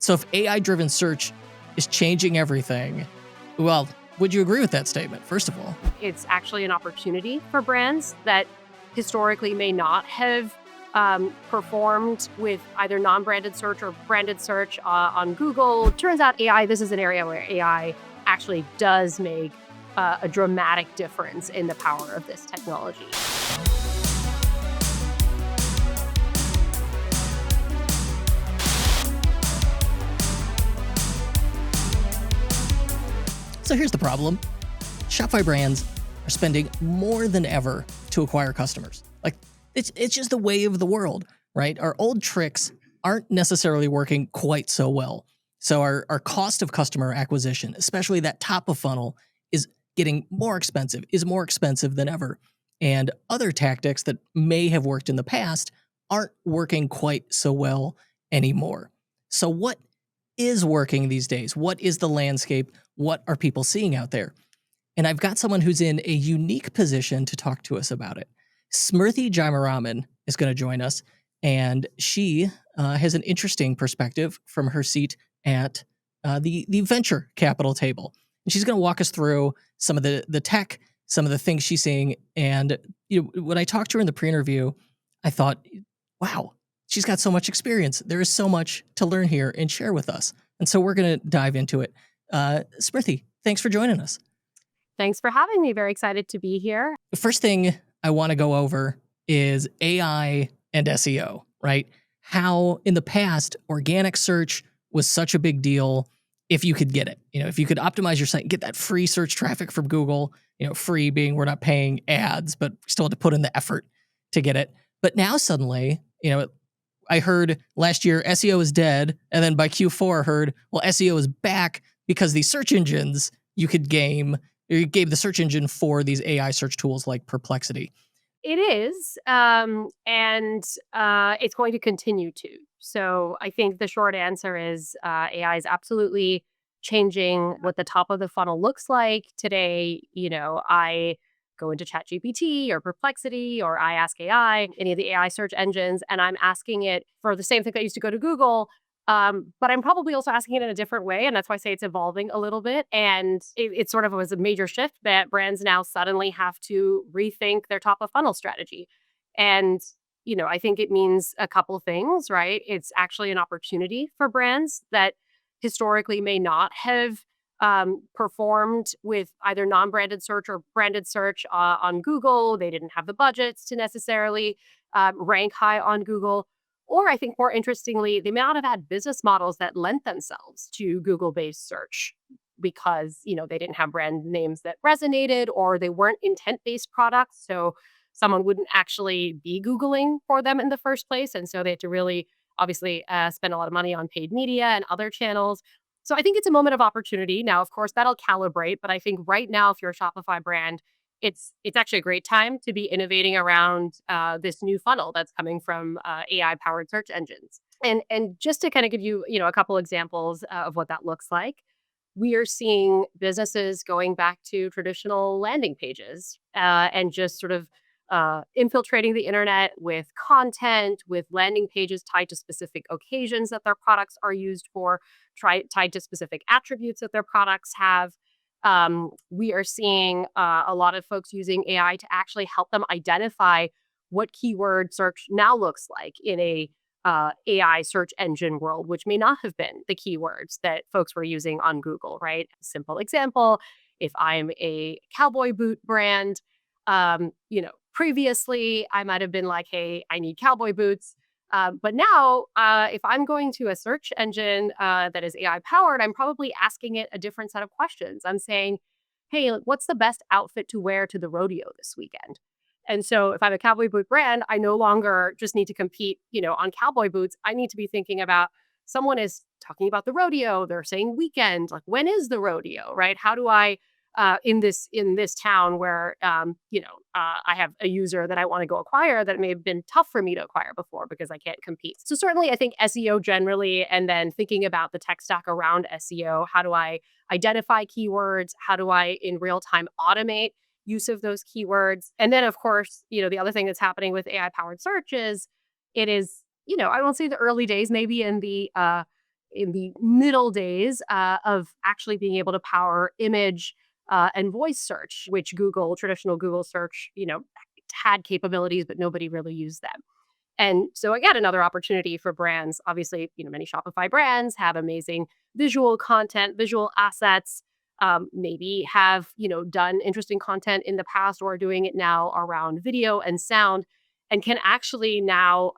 So if AI-driven search is changing everything, well, would you agree with that statement, first of all? It's actually an opportunity for brands that historically may not have performed with either non-branded search or branded search on Google. Turns out this is an area where AI actually does make a dramatic difference in the power of this technology. So here's the problem. Shopify brands are spending more than ever to acquire customers. Like, it's just the way of the world, right? Our old tricks aren't necessarily working quite so well. So our cost of customer acquisition, especially that top of funnel, is getting more expensive than ever. And other tactics that may have worked in the past aren't working quite so well anymore. So what is working these days? What is the landscape? What are people seeing out there? And I've got someone who's in a unique position to talk to us about it. Smrithi Jamaraman is going to join us, and she has an interesting perspective from her seat at the venture capital table. And she's going to walk us through some of the tech, some of the things she's seeing. And when I talked to her in the pre-interview, I thought, wow, she's got so much experience. There is so much to learn here and share with us. And so we're going to dive into it. Smrithi, thanks for joining us. Thanks for having me. Very excited to be here. The first thing I want to go over is AI and SEO, right? How in the past, organic search was such a big deal if you could get it. If you could optimize your site and get that free search traffic from Google, free being we're not paying ads, but still had to put in the effort to get it. But now suddenly, I heard last year SEO is dead, and then by Q4 I heard, well, SEO is back because these search engines you gave the search engine for these AI search tools like Perplexity. It is, and it's going to continue to. So I think the short answer is AI is absolutely changing what the top of the funnel looks like. Today, I go into ChatGPT or Perplexity or iAsk.ai, any of the AI search engines, and I'm asking it for the same thing that I used to go to Google. But I'm probably also asking it in a different way. And that's why I say it's evolving a little bit. And it sort of was a major shift that brands now suddenly have to rethink their top of funnel strategy. And, I think it means a couple things, right? It's actually an opportunity for brands that historically may not have performed with either non-branded search or branded search on Google. They didn't have the budgets to necessarily rank high on Google. Or I think more interestingly, they may not have had business models that lent themselves to Google-based search because, they didn't have brand names that resonated or they weren't intent-based products. So someone wouldn't actually be Googling for them in the first place. And so they had to really, obviously, spend a lot of money on paid media and other channels. So I think it's a moment of opportunity. Now, of course, that'll calibrate. But I think right now, if you're a Shopify brand, it's actually a great time to be innovating around this new funnel that's coming from AI-powered search engines. And just to kind of give you, a couple examples of what that looks like, we are seeing businesses going back to traditional landing pages and just sort of infiltrating the internet with content, with landing pages tied to specific occasions that their products are used for, tied to specific attributes that their products have. We are seeing a lot of folks using AI to actually help them identify what keyword search now looks like in a AI search engine world, which may not have been the keywords that folks were using on Google, right? Simple example, if I'm a cowboy boot brand, previously I might have been like, hey, I need cowboy boots. But now, if I'm going to a search engine that is AI powered, I'm probably asking it a different set of questions. I'm saying, hey, what's the best outfit to wear to the rodeo this weekend? And so if I'm a cowboy boot brand, I no longer just need to compete, on cowboy boots. I need to be thinking about someone is talking about the rodeo. They're saying weekend, like when is the rodeo, right? How do I in this town where I have a user that I want to go acquire that may have been tough for me to acquire before because I can't compete. So certainly I think SEO generally, and then thinking about the tech stack around SEO, how do I identify keywords? How do I in real time automate use of those keywords? And then of course, the other thing that's happening with AI powered search is it is, I won't say the early days, maybe in the in the middle days of actually being able to power image and voice search, which traditional Google search, had capabilities, but nobody really used them. And so again, another opportunity for brands. Obviously, many Shopify brands have amazing visual content, visual assets, maybe have, done interesting content in the past or are doing it now around video and sound and can actually now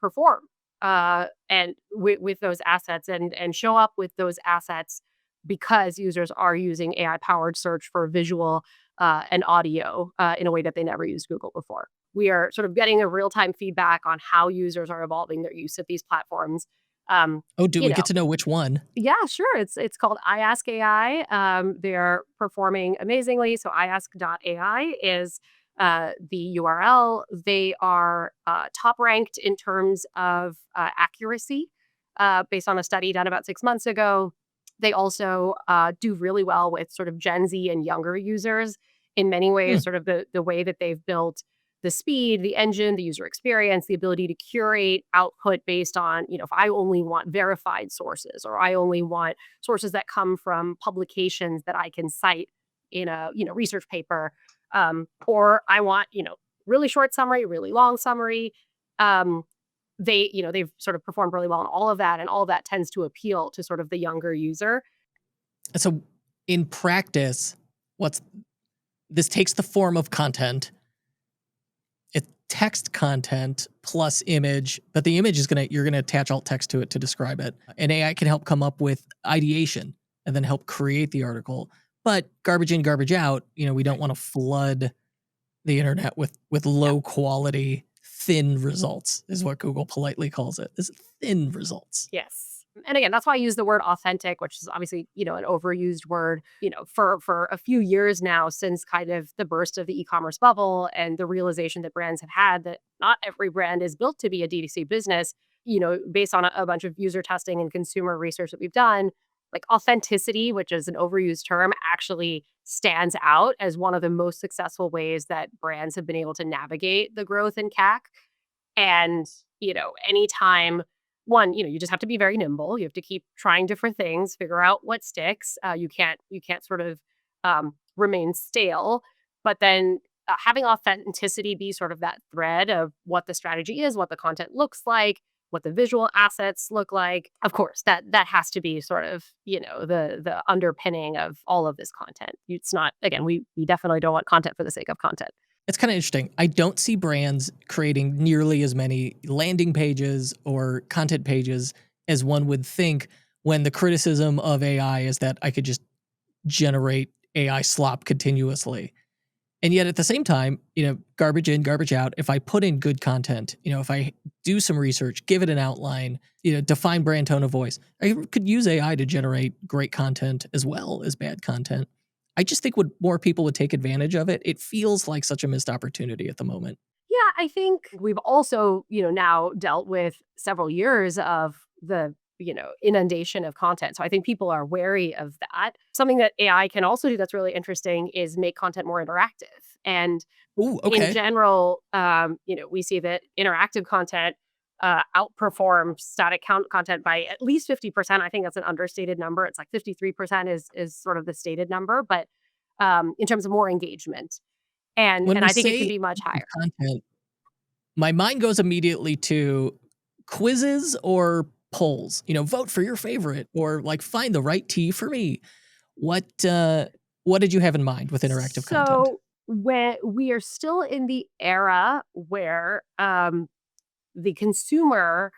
perform and with those assets and show up with those assets because users are using AI powered search for visual and audio in a way that they never used Google before. We are sort of getting a real time feedback on how users are evolving their use of these platforms. Oh, do we get to know which one? Yeah, sure. It's called iAsk.ai. They're performing amazingly. So iAsk.ai is the URL. They are top ranked in terms of accuracy based on a study done about 6 months ago. They also do really well with sort of Gen Z and younger users in many ways, sort of the way that they've built the speed, the engine, the user experience, the ability to curate output based on, if I only want verified sources or I only want sources that come from publications that I can cite in a, research paper, or I want, really short summary, really long summary. They've sort of performed really well in all of that, and all of that tends to appeal to sort of the younger user. So in practice, this takes the form of content. It's text content plus image, but the image you're gonna attach alt text to it to describe it. And AI can help come up with ideation and then help create the article. But garbage in, garbage out, we don't want to flood the internet with low quality, thin results, is what Google politely calls it. Is thin results. Yes. And again, that's why I use the word authentic, which is obviously, an overused word, for a few years now since kind of the burst of the e-commerce bubble and the realization that brands have had that not every brand is built to be a D2C business, based on a bunch of user testing and consumer research that we've done. Like authenticity, which is an overused term, actually stands out as one of the most successful ways that brands have been able to navigate the growth in CAC. And, anytime one, you just have to be very nimble. You have to keep trying different things, figure out what sticks. You can't sort of remain stale. But then having authenticity be sort of that thread of what the strategy is, what the content looks like, what the visual assets look like. Of course, that has to be sort of, the underpinning of all of this content. It's not, again, we definitely don't want content for the sake of content. It's kind of interesting. I don't see brands creating nearly as many landing pages or content pages as one would think, when the criticism of AI is that I could just generate AI slop continuously. And yet at the same time, garbage in, garbage out. If I put in good content, if I do some research, give it an outline, define brand tone of voice, I could use AI to generate great content as well as bad content. I just think more people would take advantage of it, it feels like such a missed opportunity at the moment. Yeah, I think we've also, now dealt with several years of the, inundation of content. So I think people are wary of that. Something that AI can also do that's really interesting is make content more interactive. And Ooh, in okay. general, we see that interactive content outperforms static content by at least 50%. I think that's an understated number. It's like 53% is sort of the stated number, but in terms of more engagement. And When we I think it can say be much higher. content, my mind goes immediately to quizzes or polls. Vote for your favorite, or like find the right tea for me. What did you have in mind with interactive content? So when we are still in the era where the consumer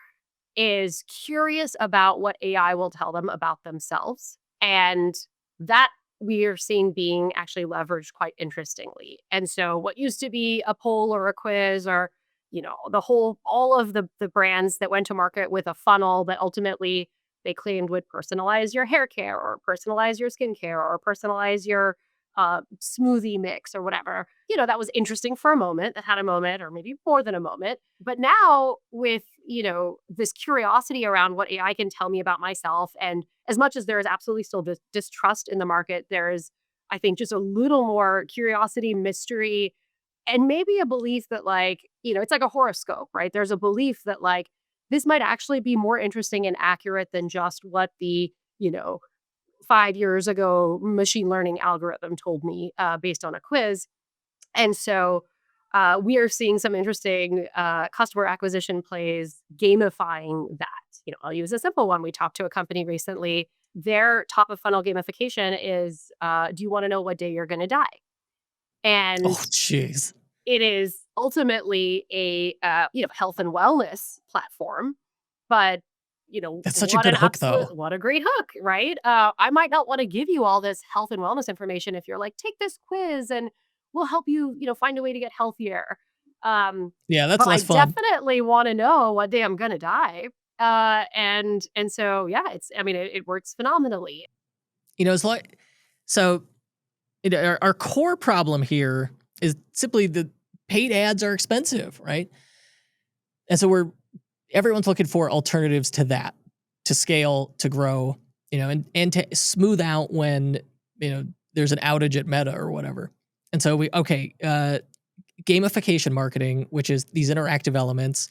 is curious about what AI will tell them about themselves. And that we are seeing being actually leveraged quite interestingly. And so what used to be a poll or a quiz or, all of the brands that went to market with a funnel that ultimately they claimed would personalize your hair care or personalize your skincare or personalize your smoothie mix or whatever. That was interesting for a moment, that had a moment or maybe more than a moment. But now with, this curiosity around what AI can tell me about myself, and as much as there is absolutely still this distrust in the market, there is, I think, just a little more curiosity, mystery, and maybe a belief that it's like a horoscope, right? There's a belief that this might actually be more interesting and accurate than just what the, 5 years ago machine learning algorithm told me based on a quiz. And so we are seeing some interesting customer acquisition plays gamifying that. I'll use a simple one. We talked to a company recently. Their top of funnel gamification is, do you want to know what day you're going to die? Oh, And jeez. it is ultimately a health and wellness platform, but That's such a good hook, though. what a great hook, right? I might not want to give you all this health and wellness information if you're like, take this quiz and we'll help you, find a way to get healthier. Um, Yeah, that's but I less fun. definitely want to know what day I'm gonna die. And so yeah, it works phenomenally. It's like, so our core problem here is simply the paid ads are expensive, right? And so everyone's looking for alternatives to that, to scale, to grow, and to smooth out when, there's an outage at Meta or whatever. And so gamification marketing, which is these interactive elements,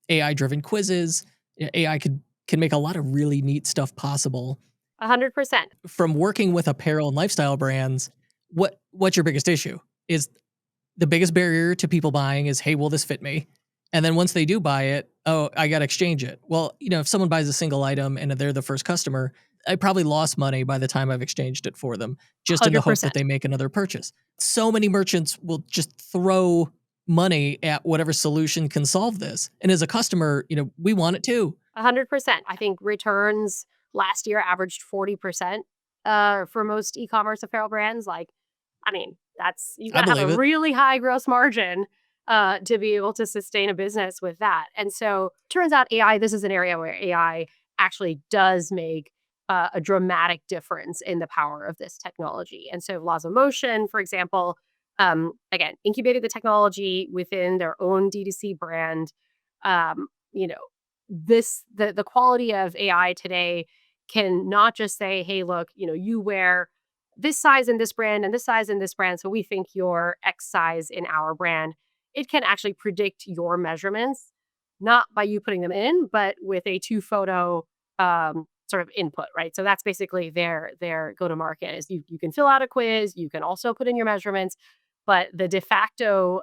AI-driven quizzes. AI can make a lot of really neat stuff possible. 100%. From working with apparel and lifestyle brands, what's your biggest issue? Is the biggest barrier to people buying is, hey, will this fit me? And then once they do buy it, oh, I got to exchange it. Well, if someone buys a single item and they're the first customer, I probably lost money by the time I've exchanged it for them, just in the hope that 100%. they make another purchase. So many merchants will just throw money at whatever solution can solve this. And as a customer, we want it too. 100%. I think returns last year averaged 40% for most e-commerce apparel brands. Like, you I got to have a believe it. really high gross margin to be able to sustain a business with that. And so, turns out this is an area where AI actually does make a dramatic difference in the power of this technology. And so, Laws of Motion, for example, again, incubated the technology within their own D2C brand. Um, you know, the quality of AI today can not just say, hey, look, you wear this size in this brand and this size in this brand, so we think you're X size in our brand. It can actually predict your measurements, not by you putting them in, but with a two photo sort of input, right? So that's basically their go to market is you can fill out a quiz, you can also put in your measurements, but the de facto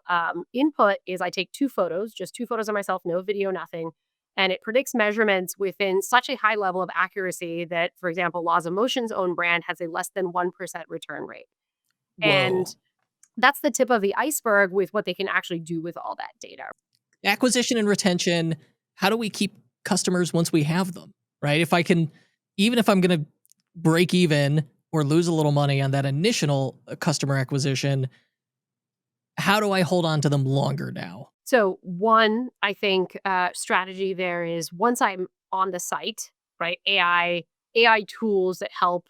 input is I take two photos, just two photos of myself, no video, nothing. And it predicts measurements within such a high level of accuracy that, for example, Laws of Motion's own brand has a less than 1% return rate. And Whoa. that's the tip of the iceberg with what they can actually do with all that data. Acquisition and retention. How do we keep customers once we have them, right? Even if I'm going to break even or lose a little money on that initial customer acquisition, how do I hold on to them longer now? So one, I think, strategy there is once I'm on the site, right? AI tools that help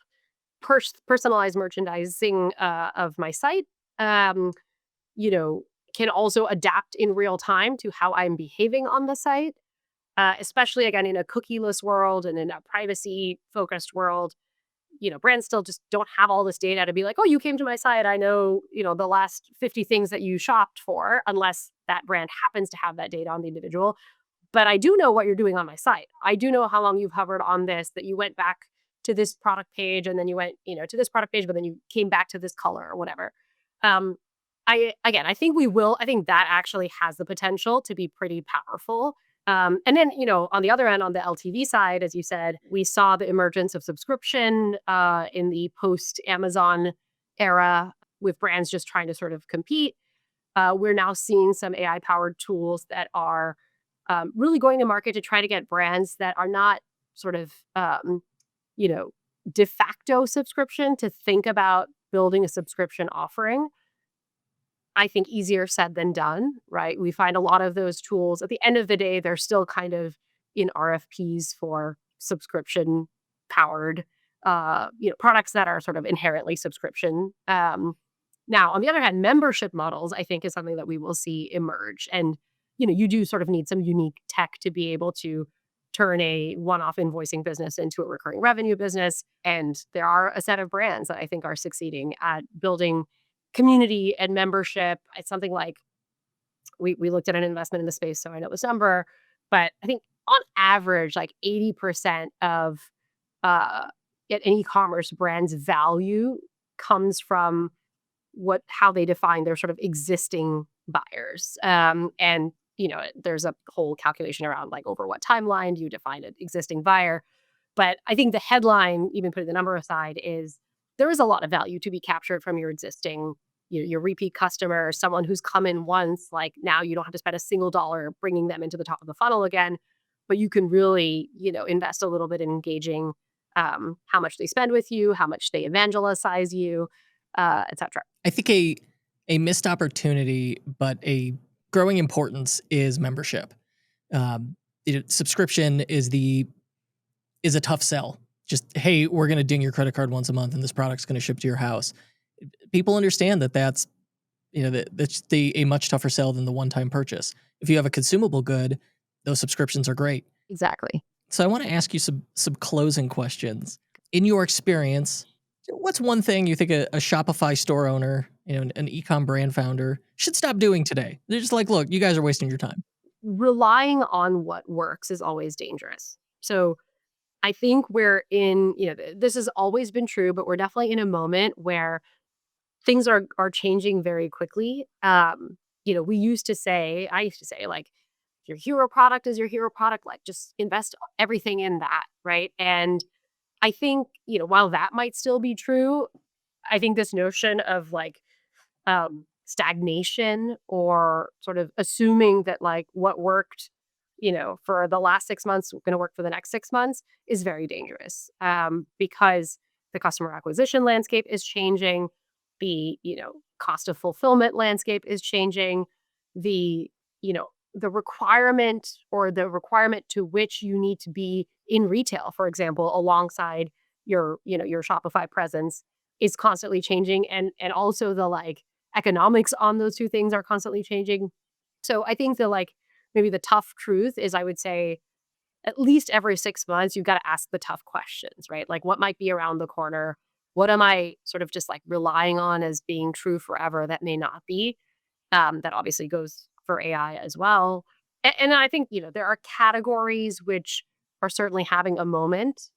personalize merchandising of my site, um, you know, can also adapt in real time to how I'm behaving on the site, especially again in a cookieless world and in a privacy focused world. Brands still just don't have all this data to be like, oh, you came to my site. I know, the last 50 things that you shopped for, unless that brand happens to have that data on the individual. But I do know what you're doing on my site. I do know how long you've hovered on this, that you went back to this product page and then you went, to this product page, but then you came back to this color or whatever. Um, I think that actually has the potential to be pretty powerful. And then, on the other end, on the LTV side, as you said, we saw the emergence of subscription in the post Amazon era with brands just trying to sort of compete. We're now seeing some AI powered tools that are really going to market to try to get brands that are not sort of, you know, de facto subscription to think about building a subscription offering. I think easier said than done, right? We find a lot of those tools at the end of the day, they're still kind of in RFPs for subscription powered, products that are sort of inherently subscription. Now, on the other hand, membership models, I think, is something that we will see emerge. And, you do sort of need some unique tech to be able to turn a one off invoicing business into a recurring revenue business. And there are a set of brands that I think are succeeding at building community and membership. It's something like we looked at an investment in the space, so I know this number, But I think on average, like 80% of an e-commerce brand's value comes from how they define their sort of existing buyers. And there's a whole calculation around like over what timeline do you define an existing buyer. But I think the headline, even putting the number aside, is there is a lot of value to be captured from your existing, your repeat customer, someone who's come in once. Like now you don't have to spend a single dollar bringing them into the top of the funnel again, but you can really, invest a little bit in engaging how much they spend with you, how much they evangelize you, etc. I think a missed opportunity, but a growing importance is membership. Subscription is a tough sell. Just, hey, we're going to ding your credit card once a month and this product's going to ship to your house. People understand that's a much tougher sell than the one-time purchase. If you have a consumable good, those subscriptions are great. Exactly. So I want to ask you some closing questions. In your experience, what's one thing you think a Shopify store owner, an e-com brand founder should stop doing today? They're just like, look, you guys are wasting your time. Relying on what works is always dangerous. So I think we're in, this has always been true, but we're definitely in a moment where things are changing very quickly. I used to say, like, your hero product is your hero product, like just invest everything in that, right? And I think, while that might still be true, I think this notion of like stagnation or sort of assuming that like what worked, for the last 6 months going to work for the next 6 months is very dangerous because the customer acquisition landscape is changing, the cost of fulfillment landscape is changing, the requirement to which you need to be in retail, for example, alongside your Shopify presence is constantly changing. And also the like economics on those two things are constantly changing. So I think maybe the tough truth is, I would say, at least every 6 months, you've got to ask the tough questions, right? Like what might be around the corner? What am I sort of just like relying on as being true forever that may not be? That obviously goes for AI as well. And I think, there are categories which are certainly having a moment,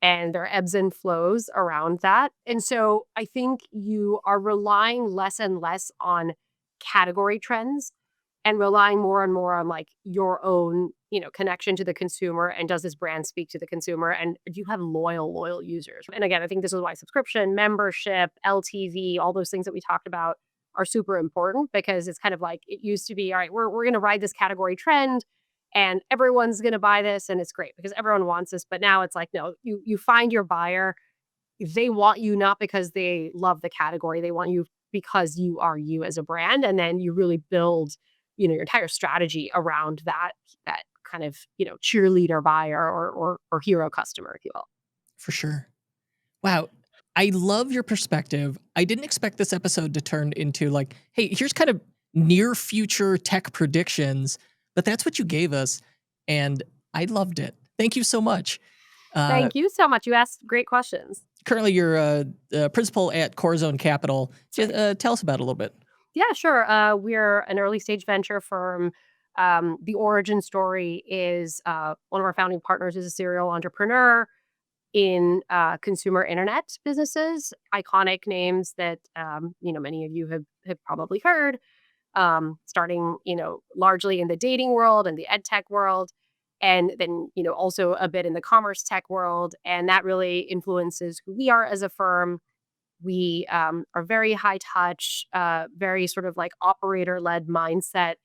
and there are ebbs and flows around that. And so I think you are relying less and less on category trends and relying more and more on like your own, connection to the consumer. And does this brand speak to the consumer? And do you have loyal users? And again, I think this is why subscription, membership, LTV, all those things that we talked about are super important, because it's kind of like it used to be, all right, we're going to ride this category trend and everyone's going to buy this and it's great because everyone wants this. But now it's like, no, you find your buyer. They want you not because they love the category. They want you because you are you as a brand. And then you really build, your entire strategy around that kind of, cheerleader buyer or hero customer, if you will. For sure. Wow. I love your perspective. I didn't expect this episode to turn into like, hey, here's kind of near future tech predictions, but that's what you gave us. And I loved it. Thank you so much. Thank you so much. You asked great questions. Currently, you're a principal at Corazon Capital. So, tell us about it a little bit. Yeah, sure. We're an early stage venture firm. The origin story is one of our founding partners is a serial entrepreneur in consumer internet businesses, iconic names that many of you have probably heard, starting largely in the dating world and the ed tech world, and then also a bit in the commerce tech world, and that really influences who we are as a firm. We are very high touch, very sort of like operator led mindset,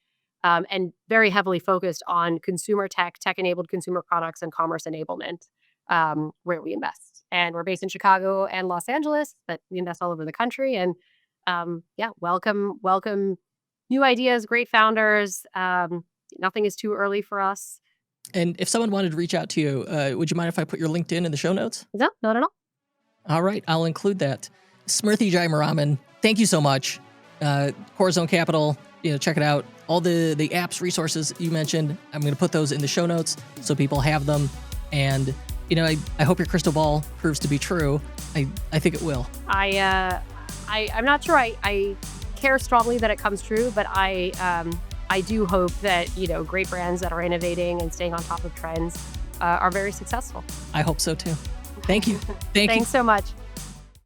and very heavily focused on consumer tech-enabled consumer products and commerce enablement, where we invest. And we're based in Chicago and Los Angeles, but we invest all over the country. And welcome new ideas, great founders. Nothing is too early for us. And if someone wanted to reach out to you, would you mind if I put your LinkedIn in the show notes? No, not at all. All right, I'll include that. Smrithi Jayaraman, thank you so much. Corazon Capital, check it out. All the apps, resources you mentioned, I'm going to put those in the show notes so people have them. And, I hope your crystal ball proves to be true. I think it will. I'm not sure I care strongly that it comes true, but I I do hope that, great brands that are innovating and staying on top of trends are very successful. I hope so too. Thank you. Thank you. Thanks so much.